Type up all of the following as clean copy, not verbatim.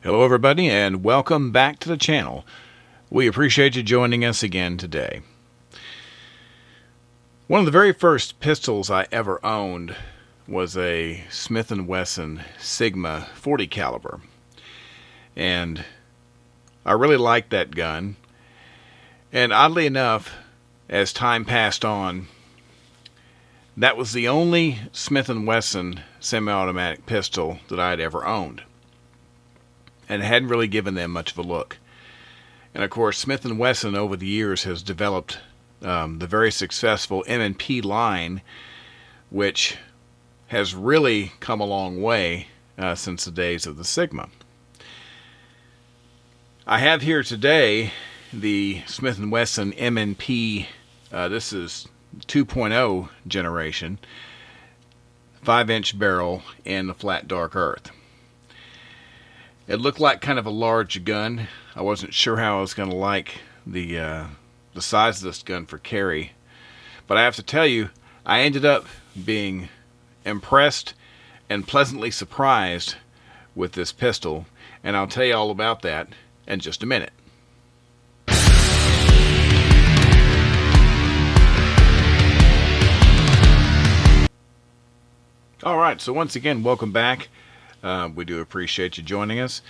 Hello everybody and welcome back to the channel. We appreciate you joining us again today. One of the very first pistols I ever owned was a Smith & Wesson Sigma 40 caliber. And I really liked that gun. And oddly enough, as time passed on, that was the only Smith & Wesson semi-automatic pistol that I had ever owned. And hadn't really given them much of a look. And of course, Smith & Wesson over the years has developed the very successful M&P line, which has really come a long way since the days of the Sigma. I have here today the Smith & Wesson M&P, this is 2.0 generation, 5-inch barrel in the flat dark earth. It looked like kind of a large gun. I wasn't sure how I was going to like the size of this gun for carry. But I have to tell you, I ended up being impressed and pleasantly surprised with this pistol. And I'll tell you all about that in just a minute. Alright, so once again, welcome back. We do appreciate you joining us.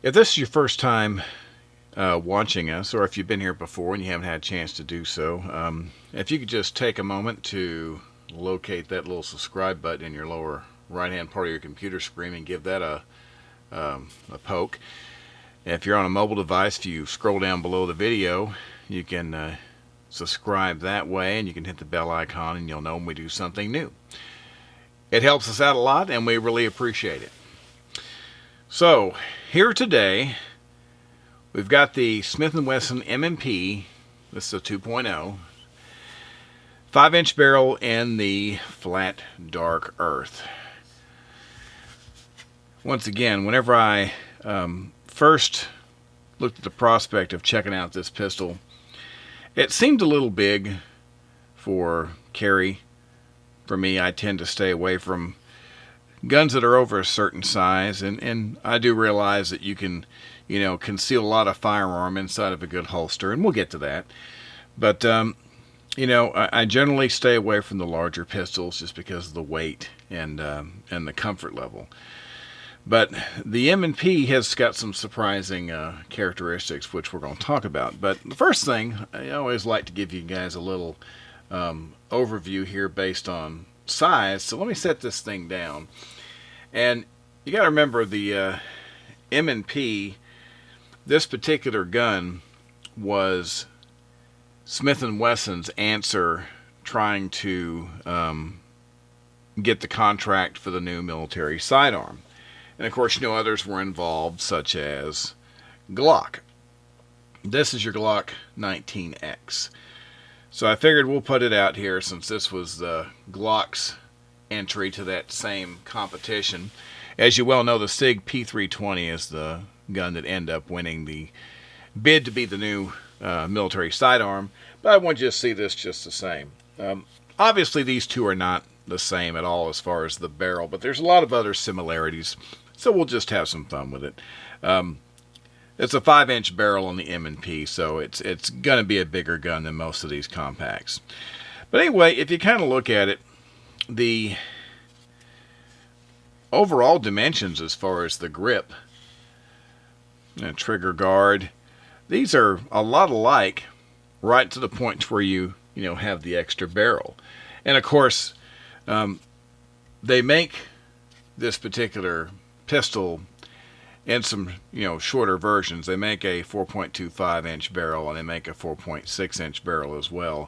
If this is your first time watching us, or if you've been here before and you haven't had a chance to do so, if you could just take a moment to locate that little subscribe button in your lower right hand part of your computer screen and give that a poke. And if you're on a mobile device, if you scroll down below the video, you can subscribe that way, and you can hit the bell icon and you'll know when we do something new. It helps us out a lot, and we really appreciate it. So, here today, we've got the Smith & Wesson M&P. This is a 2.0. 5-inch barrel in the flat dark earth. Once again, whenever I first looked at the prospect of checking out this pistol, it seemed a little big for carry. For me, I tend to stay away from guns that are over a certain size, and I do realize that you can, conceal a lot of firearm inside of a good holster, and we'll get to that. But, I generally stay away from the larger pistols just because of the weight and the comfort level. But the M&P has got some surprising characteristics, which we're going to talk about. But the first thing, I always like to give you guys a little overview here based on size. So let me set this thing down. And you got to remember the M&P, this particular gun was Smith & Wesson's answer trying to get the contract for the new military sidearm. And of course, others were involved, such as Glock. This is your Glock 19X. So I figured we'll put it out here since this was the Glock's entry to that same competition. As you well know, the SIG P320 is the gun that ended up winning the bid to be the new military sidearm. But I want you to see this just the same. Obviously, these two are not the same at all as far as the barrel, but there's a lot of other similarities. So we'll just have some fun with it. It's a 5-inch barrel on the M&P, so it's going to be a bigger gun than most of these compacts. But anyway, if you kind of look at it, the overall dimensions as far as the grip and trigger guard, these are a lot alike, right to the point where you have the extra barrel. And of course, they make this particular pistol in some shorter versions. They make a 4.25-inch barrel, and they make a 4.6-inch barrel as well.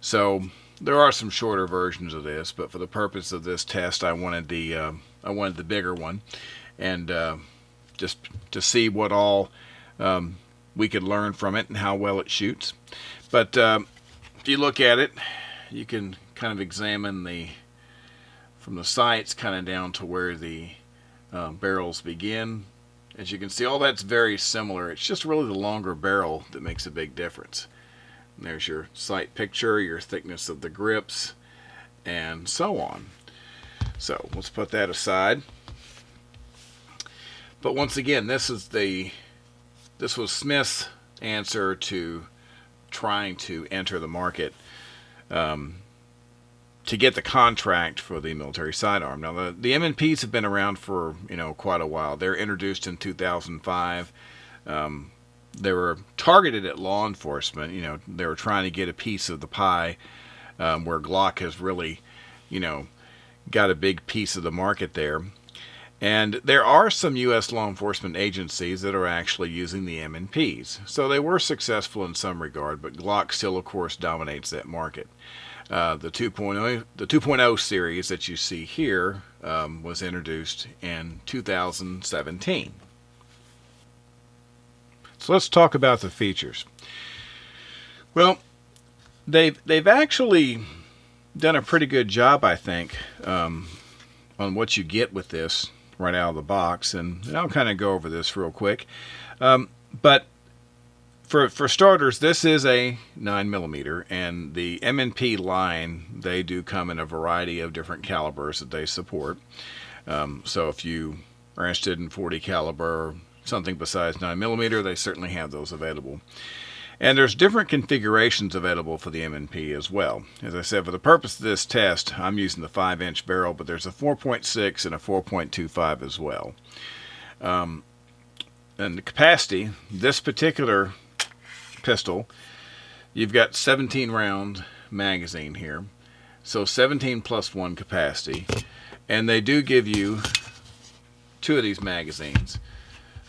So there are some shorter versions of this, but for the purpose of this test, I wanted the bigger one, and just to see what all we could learn from it and how well it shoots. But if you look at it, you can kind of examine from the sights kind of down to where the barrels begin. As you can see, all that's very similar. It's just really the longer barrel that makes a big difference. And there's your sight picture, your thickness of the grips, and so on. So let's put that aside. But once again, this was Smith's answer to trying to enter the market to get the contract for the military sidearm. Now, the M&Ps have been around for quite a while. They're introduced in 2005. They were targeted at law enforcement. They were trying to get a piece of the pie, where Glock has really, got a big piece of the market there. And there are some U.S. law enforcement agencies that are actually using the M&Ps. So they were successful in some regard, but Glock still, of course, dominates that market. The 2.0 series that you see here was introduced in 2017. So let's talk about the features. Well, they've actually done a pretty good job, I think, on what you get with this right out of the box, and I'll kind of go over this real quick. But for starters, this is a 9mm, and the M&P line, they do come in a variety of different calibers that they support. So if you are interested in 40 caliber or something besides 9mm, they certainly have those available. And there's different configurations available for the M&P as well. As I said, for the purpose of this test, I'm using the 5-inch barrel, but there's a 4.6 and a 4.25 as well. And the capacity, this particular pistol, you've got 17 round magazine here, so 17 plus 1 capacity, and they do give you 2 of these magazines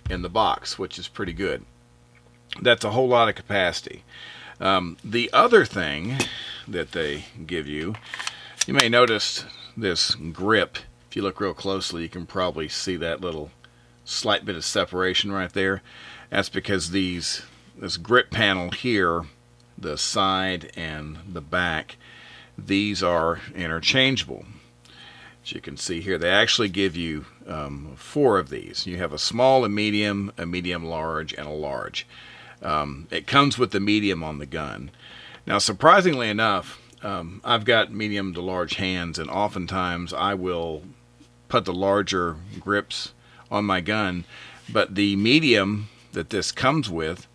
in the box, which is pretty good. That's a whole lot of capacity. The other thing that they give you, you may notice this grip. If you look real closely, you can probably see that little slight bit of separation right there. That's because this grip panel here, the side and the back, these are interchangeable. As you can see here, they actually give you 4 of these. You have a small, a medium large, and a large. It comes with the medium on the gun. Now, surprisingly enough, I've got medium to large hands, and oftentimes I will put the larger grips on my gun, but the medium that this comes with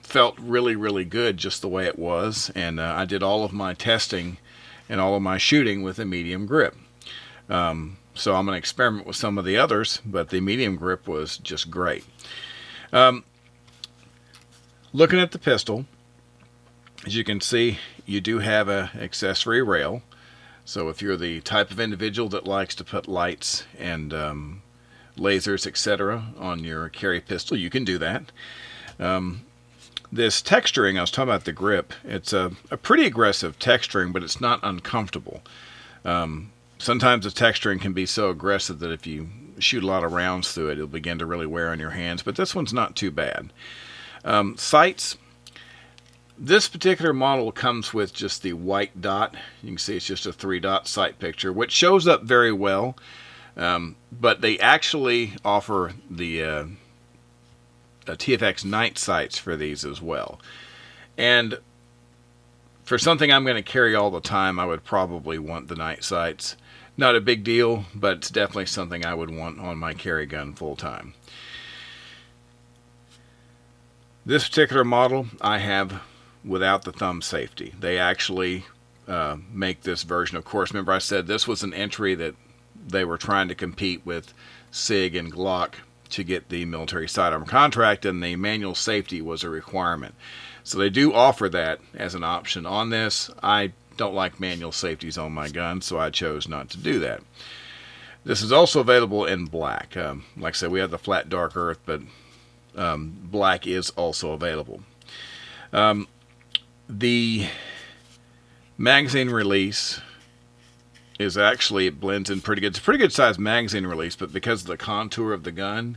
felt really, really good just the way it was, and I did all of my testing and all of my shooting with a medium grip. So I'm going to experiment with some of the others, but the medium grip was just great. Looking at the pistol, as you can see, you do have an accessory rail. So if you're the type of individual that likes to put lights and lasers, etc. on your carry pistol, you can do that. This texturing, I was talking about the grip, it's a pretty aggressive texturing, but it's not uncomfortable. Sometimes the texturing can be so aggressive that if you shoot a lot of rounds through it, it'll begin to really wear on your hands, but this one's not too bad. Sights, this particular model comes with just the white dot. You can see it's just a 3-dot sight picture, which shows up very well, but they actually offer the TFX night sights for these as well. And for something I'm going to carry all the time, I would probably want the night sights. Not a big deal, but it's definitely something I would want on my carry gun full time. This particular model I have without the thumb safety. They actually make this version. Of course, remember I said this was an entry that they were trying to compete with SIG and Glock to get the military sidearm contract, and the manual safety was a requirement. So they do offer that as an option on this. I don't like manual safeties on my gun, so I chose not to do that. This is also available in black. Like I said, we have the flat dark earth, but black is also available. The magazine release is actually, it blends in pretty good. It's a pretty good sized magazine release, but because of the contour of the gun,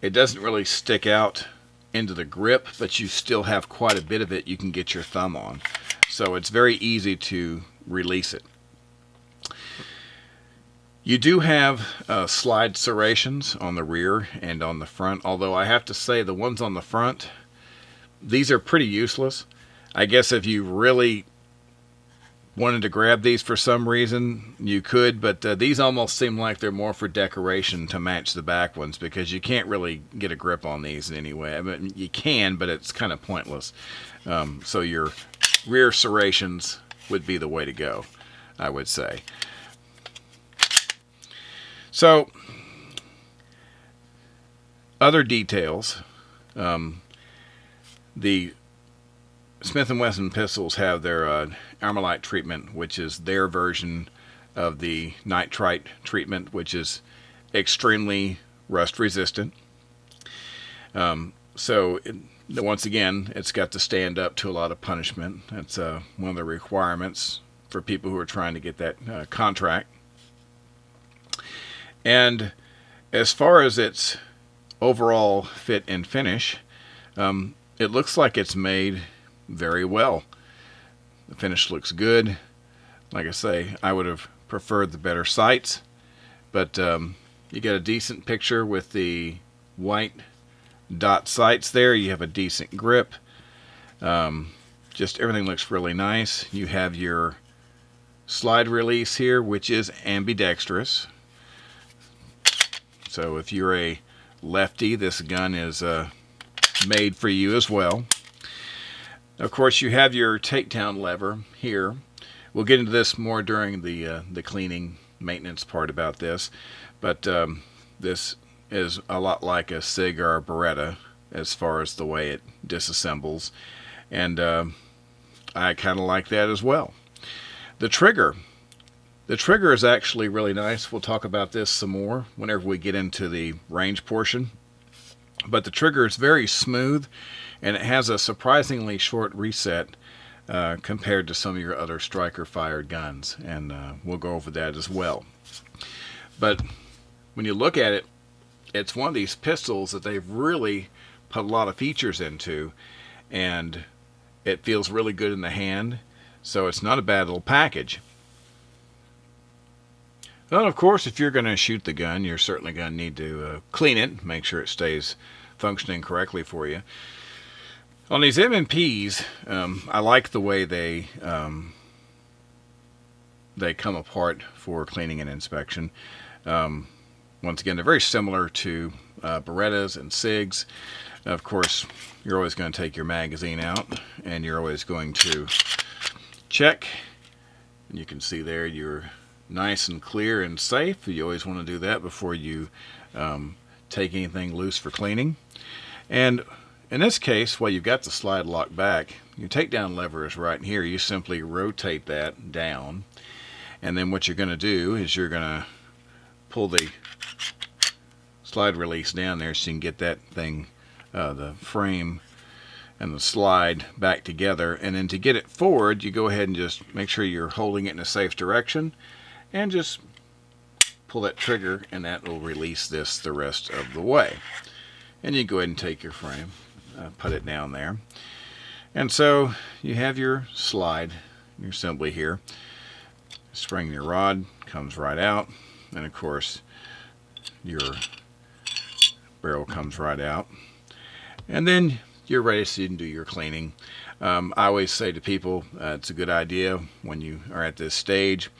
it doesn't really stick out into the grip, but you still have quite a bit of it you can get your thumb on. So it's very easy to release it. You do have slide serrations on the rear and on the front, although I have to say the ones on the front, these are pretty useless. I guess if you really wanted to grab these for some reason, you could, but these almost seem like they're more for decoration to match the back ones, because you can't really get a grip on these in any way. I mean, you can, but it's kind of pointless. So your rear serrations would be the way to go, I would say. So, other details. The Smith & Wesson pistols have their Armalite treatment, which is their version of the nitrite treatment, which is extremely rust resistant. Once again, it's got to stand up to a lot of punishment. That's one of the requirements for people who are trying to get that contract. And as far as its overall fit and finish, it looks like it's made very well. The finish looks good. Like I say, I would have preferred the better sights, but you get a decent picture with the white dot sights there. You have a decent grip. Just everything looks really nice. You have your slide release here, which is ambidextrous. So if you're a lefty, this gun is made for you as well. Of course, you have your takedown lever here. We'll get into this more during the cleaning maintenance part about this, but this is a lot like a SIG or a Beretta as far as the way it disassembles, and I kind of like that as well. The trigger is actually really nice. We'll talk about this some more whenever we get into the range portion. But the trigger is very smooth, and it has a surprisingly short reset compared to some of your other striker-fired guns, and we'll go over that as well. But when you look at it, it's one of these pistols that they've really put a lot of features into, and it feels really good in the hand, so it's not a bad little package. Well, of course, if you're going to shoot the gun, you're certainly going to need to clean it, make sure it stays functioning correctly for you. On these M&Ps, I like the way they come apart for cleaning and inspection. Once again, they're very similar to Berettas and SIGs. Of course, you're always going to take your magazine out, and you're always going to check. And you can see there you're nice and clear and safe. You always want to do that before you take anything loose for cleaning. And in this case, while you've got the slide lock back, your takedown lever is right here. You simply rotate that down, and then what you're going to do is you're going to pull the slide release down there so you can get that thing, the frame and the slide back together. And then to get it forward, you go ahead and just make sure you're holding it in a safe direction, and just pull that trigger, and that will release this the rest of the way. And you go ahead and take your frame, put it down there, and so you have your slide, your assembly here. Spring your rod comes right out, and of course your barrel comes right out, and then you're ready so you can do your cleaning. I always say to people, it's a good idea when you are at this stage,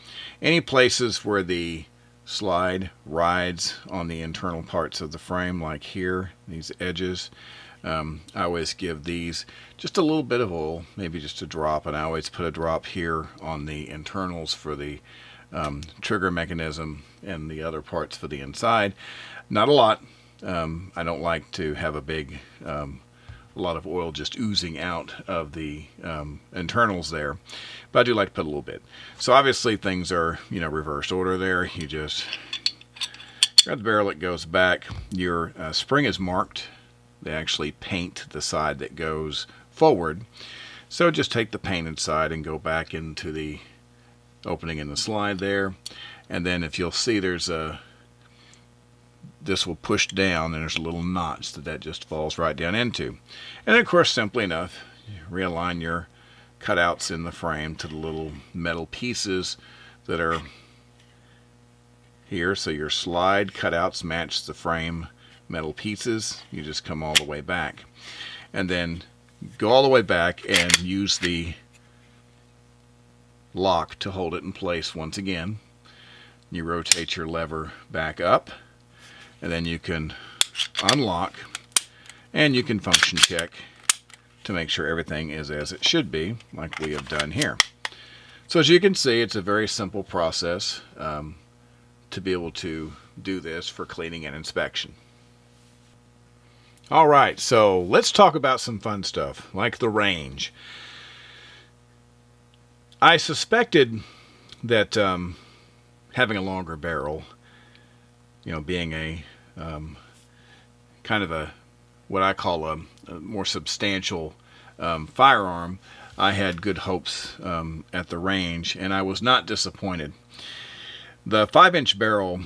any places where the slide rides on the internal parts of the frame, like here, these edges, I always give these just a little bit of oil, maybe just a drop, and I always put a drop here on the internals for the trigger mechanism and the other parts for the inside. Not a lot. I don't like to have a lot of oil just oozing out of the internals there, but I do like to put a little bit. So obviously things are, reversed order there. You just grab the barrel, it goes back. Your spring is marked. They actually paint the side that goes forward. So just take the painted side and go back into the opening in the slide there. And then if you'll see, this will push down, and there's a little notch that just falls right down into. And of course, simply enough, you realign your cutouts in the frame to the little metal pieces that are here. So your slide cutouts match the frame metal pieces. You just come all the way back, and then go all the way back and use the lock to hold it in place once again. You rotate your lever back up, and then you can unlock, and you can function check to make sure everything is as it should be, like we have done here. So as you can see, it's a very simple process to be able to do this for cleaning and inspection. All right, so let's talk about some fun stuff, like the range. I suspected that having a longer barrel, being a kind of a what I call a more substantial firearm, I had good hopes at the range, and I was not disappointed. The 5-inch barrel,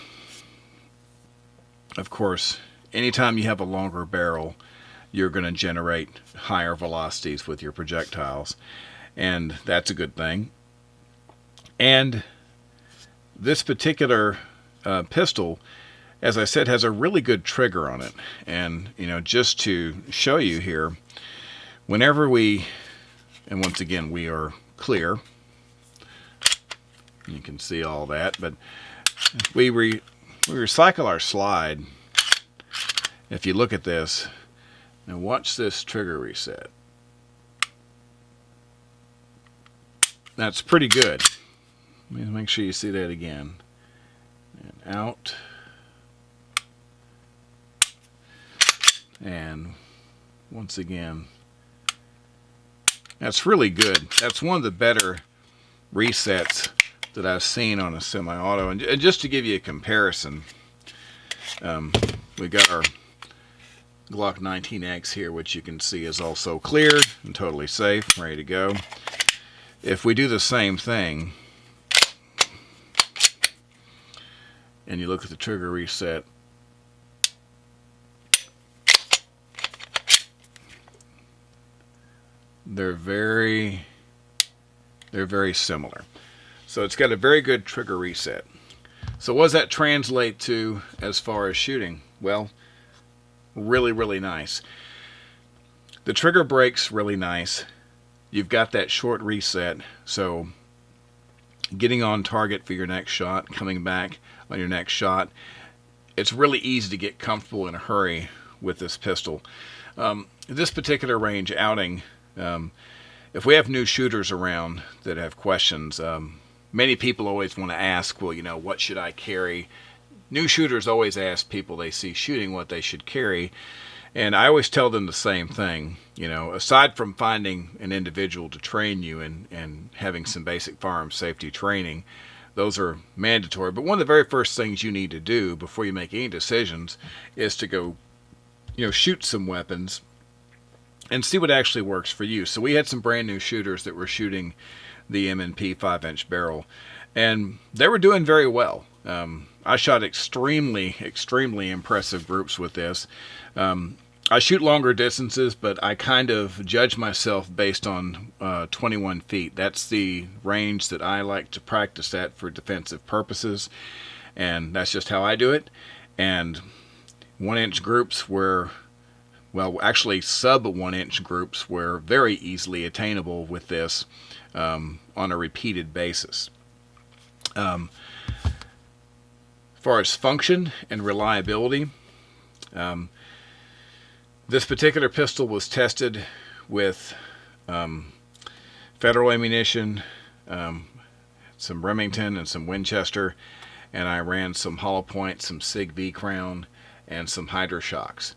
of course, anytime you have a longer barrel, you're going to generate higher velocities with your projectiles, and that's a good thing. And this particular pistol, as I said, has a really good trigger on it. And, just to show you here, whenever and once again, we are clear. You can see all that, but we recycle our slide. If you look at this, now watch this trigger reset. That's pretty good. Let me make sure you see that again. And out. And once again, that's really good. That's one of the better resets that I've seen on a semi-auto. And just to give you a comparison, we got our Glock 19X here, which you can see is also cleared and totally safe, ready to go. If we do the same thing, and you look at the trigger reset, they're very similar. So it's got a very good trigger reset. So what does that translate to as far as shooting? Well, really, really nice. The trigger break's really nice. You've got that short reset, so getting on target for your next shot, coming back on your next shot, it's really easy to get comfortable in a hurry with this pistol. This particular range outing, if we have new shooters around that have questions, many people always want to ask, well, what should I carry? New shooters always ask people they see shooting what they should carry. And I always tell them the same thing. Aside from finding an individual to train you and having some basic firearm safety training, those are mandatory. But one of the very first things you need to do before you make any decisions is to go, shoot some weapons and see what actually works for you. So we had some brand new shooters that were shooting the M&P 5-inch barrel, and they were doing very well. I shot extremely impressive groups with this. I shoot longer distances, but I kind of judge myself based on 21 feet. That's the range that I like to practice at for defensive purposes, and that's just how I do it. And 1-inch groups were, actually sub 1-inch groups were very easily attainable with this on a repeated basis. As far as function and reliability, this particular pistol was tested with federal ammunition, some Remington and some Winchester, and I ran some hollow point, some Sig V Crown, and some Hydra-Shocks.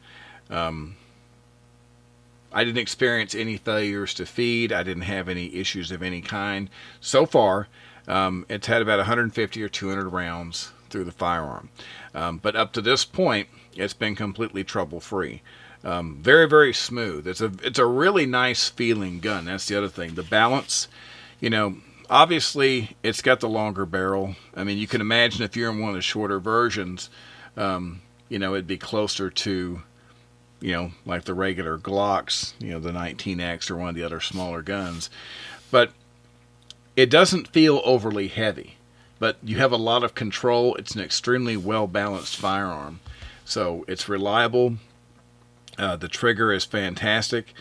I didn't experience any failures to feed. I didn't have any issues of any kind. So far, it's had about 150 or 200 rounds through the firearm. But up to this point, it's been completely trouble-free. Very, very smooth. It's a really nice feeling gun. That's the other thing. The balance, obviously it's got the longer barrel. I mean, you can imagine if you're in one of the shorter versions, it'd be closer to, like the regular Glocks, the 19X or one of the other smaller guns. But it doesn't feel overly heavy. But you have a lot of control. It's an extremely well-balanced firearm. So it's reliable. The trigger is fantastic.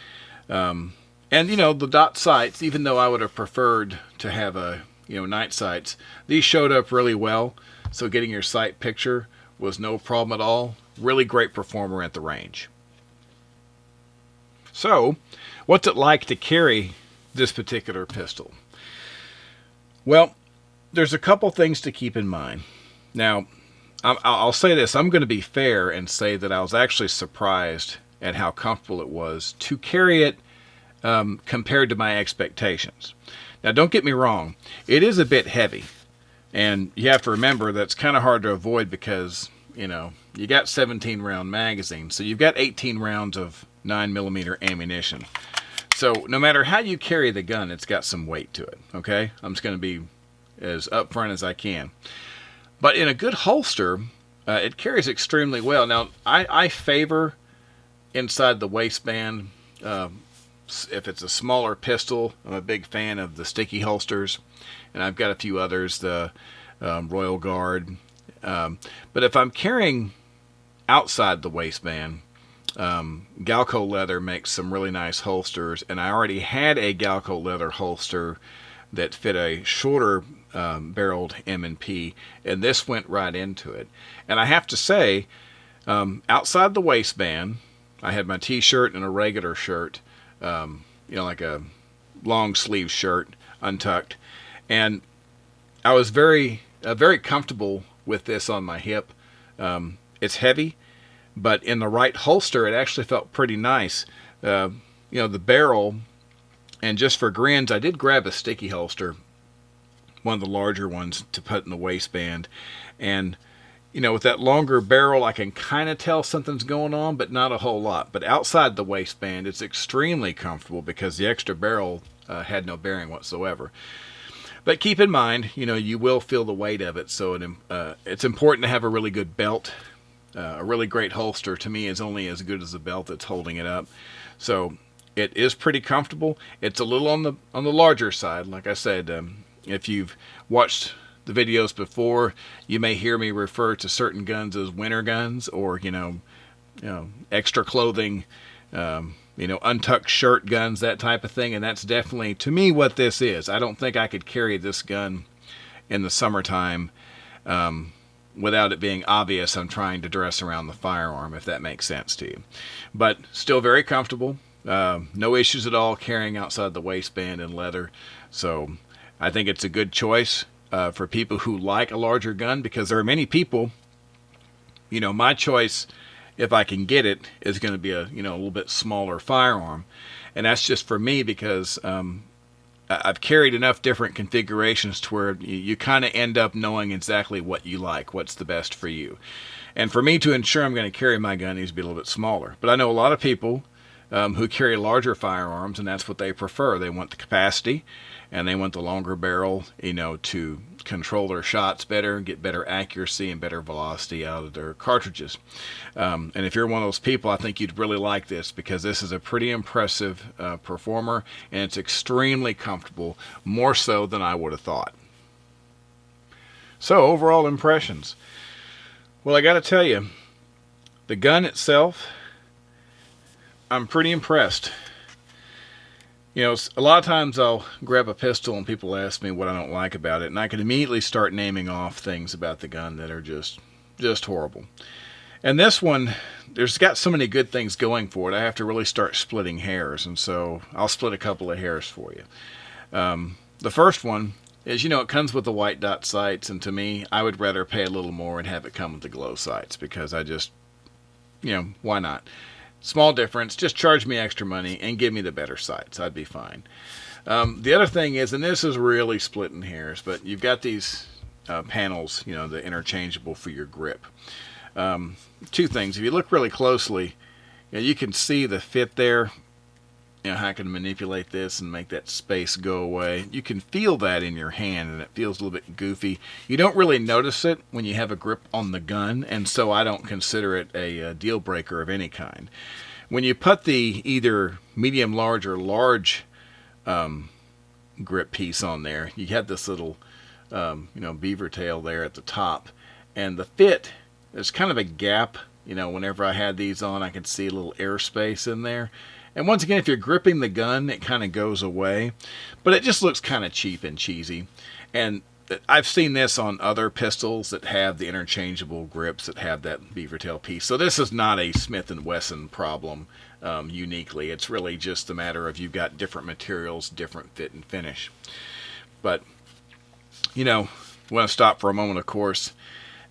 And, the dot sights, even though I would have preferred to have a night sights, these showed up really well. So getting your sight picture was no problem at all. Really great performer at the range. So, what's it like to carry this particular pistol? Well, there's a couple things to keep in mind. Now, I'll say this. I'm going to be fair and say that I was actually surprised at how comfortable it was to carry it compared to my expectations. Now, don't get me wrong. It is a bit heavy. And you have to remember that's kind of hard to avoid because, you got 17 round magazines. So you've got 18 rounds of 9mm ammunition. So no matter how you carry the gun, it's got some weight to it. Okay? I'm just going to be as upfront as I can. But in a good holster, it carries extremely well. Now, I favor inside the waistband. If it's a smaller pistol, I'm a big fan of the sticky holsters. And I've got a few others, the Royal Guard. But if I'm carrying outside the waistband, Galco leather makes some really nice holsters. And I already had a Galco leather holster that fit a shorter barreled M&P, and this went right into it. And I have to say, outside the waistband, I had my t-shirt and a regular shirt, like a long sleeve shirt, untucked, and I was very comfortable with this on my hip. It's heavy, but in the right holster, it actually felt pretty nice. The barrel, and just for grins, I did grab a sticky holster, one of the larger ones, to put in the waistband. And, with that longer barrel, I can kind of tell something's going on, but not a whole lot. But outside the waistband, it's extremely comfortable because the extra barrel had no bearing whatsoever. But keep in mind, you will feel the weight of it. So it's important to have a really good belt. A really great holster, to me, is only as good as the belt that's holding it up. So it is pretty comfortable. It's a little on the larger side. Like I said, if you've watched the videos before, you may hear me refer to certain guns as winter guns, or extra clothing, untucked shirt guns, that type of thing. And that's definitely, to me, what this is. I don't think I could carry this gun in the summertime without it being obvious I'm trying to dress around the firearm, if that makes sense to you. But still very comfortable. No issues at all carrying outside the waistband in leather. So I think it's a good choice for people who like a larger gun, because there are many people, my choice, if I can get it, is going to be a little bit smaller firearm. And that's just for me because I've carried enough different configurations to where you kind of end up knowing exactly what you like, what's the best for you. And for me to ensure I'm going to carry my gun, it needs to be a little bit smaller. But I know a lot of people who carry larger firearms, and that's what they prefer. They want the capacity, and they want the longer barrel, to control their shots better, get better accuracy and better velocity out of their cartridges. And if you're one of those people, I think you'd really like this, because this is a pretty impressive performer, and it's extremely comfortable, more so than I would have thought. So, overall impressions. Well, I got to tell you, the gun itself, I'm pretty impressed. A lot of times I'll grab a pistol and people ask me what I don't like about it, and I can immediately start naming off things about the gun that are just horrible. And this one, there's got so many good things going for it, I have to really start splitting hairs, and so I'll split a couple of hairs for you. The first one is, it comes with the white dot sights, and to me, I would rather pay a little more and have it come with the glow sights, because I just, why not? Small difference, just charge me extra money and give me the better sights. I'd be fine. The other thing is, and this is really splitting hairs, but you've got these panels, the interchangeable for your grip. Two things. If you look really closely, you can see the fit there. How I can manipulate this and make that space go away. You can feel that in your hand, and it feels a little bit goofy. You don't really notice it when you have a grip on the gun, and so I don't consider it a deal breaker of any kind. When you put the either medium, large, or large grip piece on there, you have this little beaver tail there at the top, and the fit, there's kind of a gap. Whenever I had these on, I could see a little airspace in there. And once again, if you're gripping the gun, it kind of goes away. But it just looks kind of cheap and cheesy. And I've seen this on other pistols that have the interchangeable grips that have that beaver tail piece. So this is not a Smith & Wesson problem uniquely. It's really just a matter of you've got different materials, different fit and finish. But, you know, we want to stop for a moment, of course.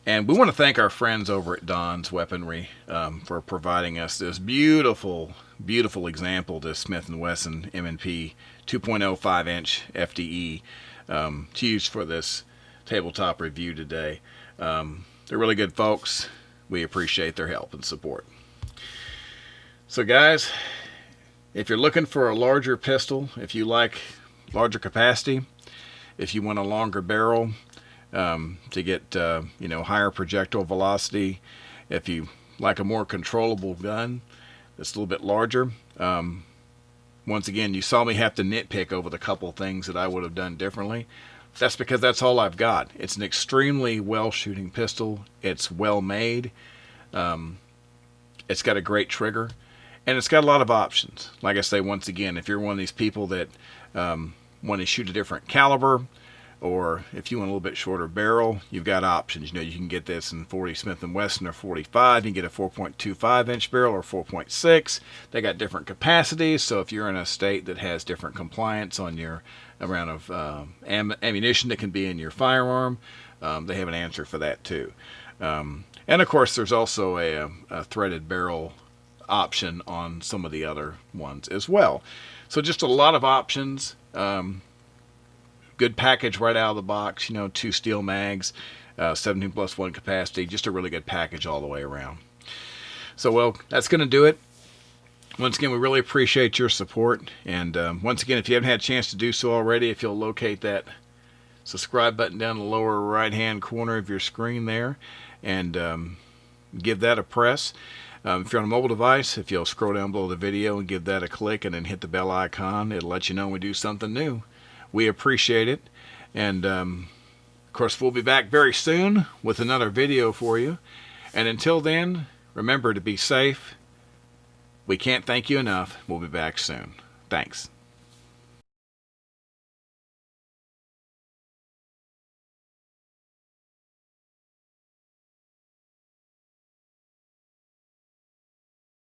And we want to thank our friends over at Don's Weaponry for providing us this beautiful, beautiful example, this Smith & Wesson M&P 2.05 inch FDE to use for this tabletop review today. They're really good folks. We appreciate their help and support. So guys, if you're looking for a larger pistol, if you like larger capacity, if you want a longer barrel to get higher projectile velocity, if you like a more controllable gun that's a little bit larger, once again, you saw me have to nitpick over the couple things that I would have done differently. That's because that's all I've got. It's an extremely well-shooting pistol. It's well-made. It's got a great trigger. And it's got a lot of options. Like I say, once again, if you're one of these people that want to shoot a different caliber, or if you want a little bit shorter barrel, you've got options. You know, you can get this in 40 Smith & Wesson or 45. You can get a 4.25 inch barrel or 4.6. They got different capacities, so if you're in a state that has different compliance on your amount of ammunition that can be in your firearm, they have an answer for that too. And of course, there's also a threaded barrel option on some of the other ones as well. So just a lot of options. Good package right out of the box, 2 steel mags, 17+1 capacity, just a really good package all the way around. So, well, that's going to do it. Once again, we really appreciate your support. And once again, if you haven't had a chance to do so already, if you'll locate that subscribe button down in the lower right-hand corner of your screen there and give that a press. If you're on a mobile device, if you'll scroll down below the video and give that a click and then hit the bell icon, it'll let you know when we do something new. We appreciate it. And, of course, we'll be back very soon with another video for you. And until then, remember to be safe. We can't thank you enough. We'll be back soon. Thanks.